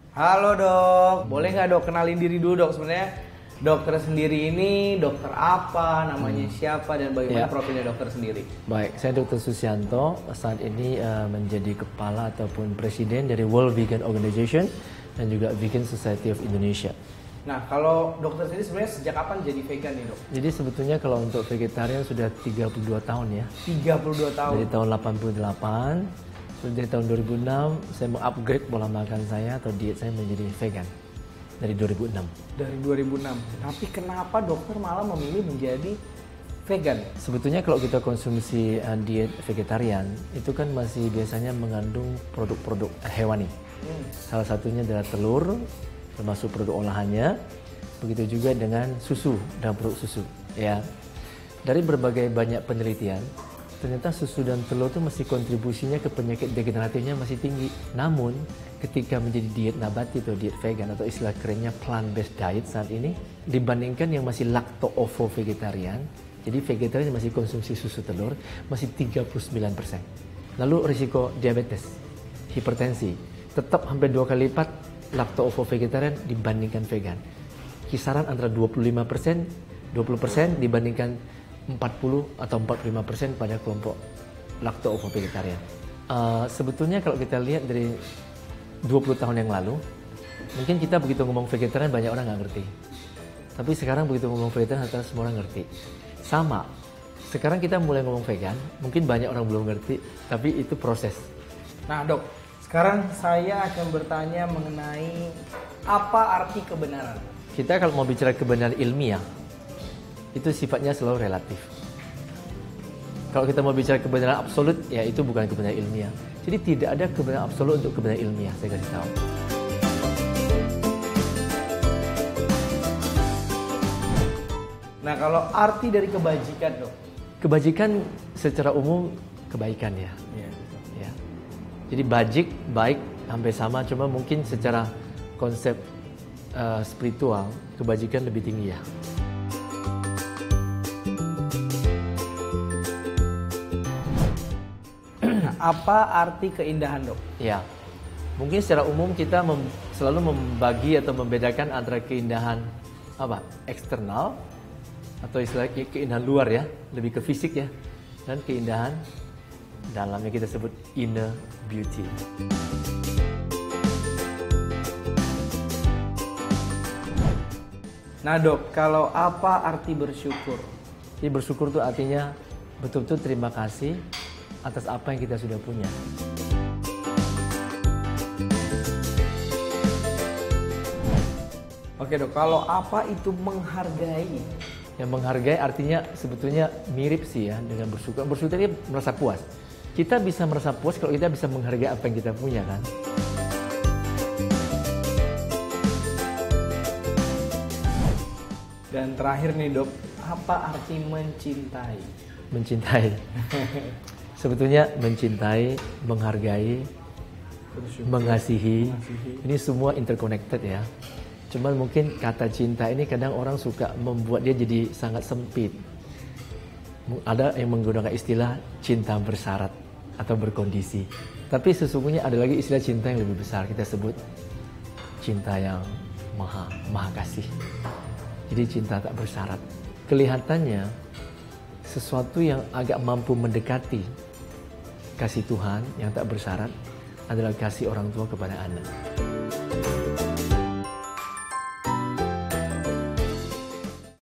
Halo dok, boleh nggak dok kenalin diri dulu dok? Sebenarnya dokter sendiri ini dokter apa, namanya siapa, dan bagaimana profilnya dokter sendiri? Baik, saya Dr. Susianto, saat ini menjadi kepala ataupun presiden dari World Vegan Organization dan juga Vegan Society of Indonesia. Nah, kalau dokter sendiri sebenarnya sejak kapan jadi vegan nih dok? Jadi sebetulnya kalau untuk vegetarian sudah 32 tahun ya. 32 tahun? Dari tahun 88. Dari tahun 2006 saya mengupgrade pola makan saya atau diet saya menjadi vegan dari 2006. Dari 2006. Tapi kenapa dokter malah memilih menjadi vegan? Sebetulnya kalau kita konsumsi diet vegetarian itu kan masih biasanya mengandung produk-produk hewani. Salah satunya adalah telur, termasuk produk olahannya. Begitu juga dengan susu dan produk susu. Ya, dari berbagai banyak penelitian, ternyata susu dan telur itu masih kontribusinya ke penyakit degeneratifnya masih tinggi. Namun ketika menjadi diet nabati atau diet vegan atau istilah kerennya plant-based diet saat ini, dibandingkan yang masih lacto-ovo vegetarian, jadi vegetarian masih konsumsi susu telur, masih 39%. Lalu risiko diabetes, hipertensi, tetap hampir 2 kali lipat lacto-ovo vegetarian dibandingkan vegan. Kisaran antara 25%, 20% dibandingkan 40 atau 45% pada kelompok lacto-ovo vegetarian. Sebetulnya kalau kita lihat dari 20 tahun yang lalu, mungkin kita begitu ngomong vegetarian banyak orang nggak ngerti. Tapi sekarang begitu ngomong vegetarian semua orang ngerti. Sama, sekarang kita mulai ngomong vegan, mungkin banyak orang belum ngerti, tapi itu proses. Nah dok, sekarang saya akan bertanya mengenai apa arti kebenaran. Kita kalau mau bicara kebenaran ilmiah, itu sifatnya selalu relatif. Kalau kita mau bicara kebenaran absolut, ya itu bukan kebenaran ilmiah. Jadi tidak ada kebenaran absolut untuk kebenaran ilmiah, saya kasih tahu. Nah, kalau arti dari kebajikan dok? Kebajikan secara umum kebaikan ya. Ya. Jadi bajik, baik, hampir sama, cuma mungkin secara konsep spiritual, kebajikan lebih tinggi ya. Apa arti keindahan dok? Ya, mungkin secara umum kita selalu membagi atau membedakan antara keindahan eksternal atau istilahnya keindahan luar ya, lebih ke fisik ya, dan keindahan dalam yang kita sebut inner beauty. Nah dok, kalau apa arti bersyukur? Jadi bersyukur itu artinya betul-betul terima kasih atas apa yang kita sudah punya. Oke dok, kalau apa itu menghargai? Yang menghargai artinya sebetulnya mirip sih ya dengan bersyukur. Bersyukur ini merasa puas. Kita bisa merasa puas kalau kita bisa menghargai apa yang kita punya kan. Dan terakhir nih dok, apa arti mencintai? Mencintai. Sebetulnya mencintai, menghargai, mengasihi, ini semua interconnected ya. Cuman mungkin kata cinta ini kadang orang suka membuat dia jadi sangat sempit. Ada yang menggunakan istilah cinta bersyarat atau berkondisi. Tapi sesungguhnya ada lagi istilah cinta yang lebih besar, kita sebut cinta yang maha kasih. Jadi cinta tak bersyarat. Kelihatannya sesuatu yang agak mampu mendekati kasih Tuhan yang tak bersyarat adalah kasih orang tua kepada anak.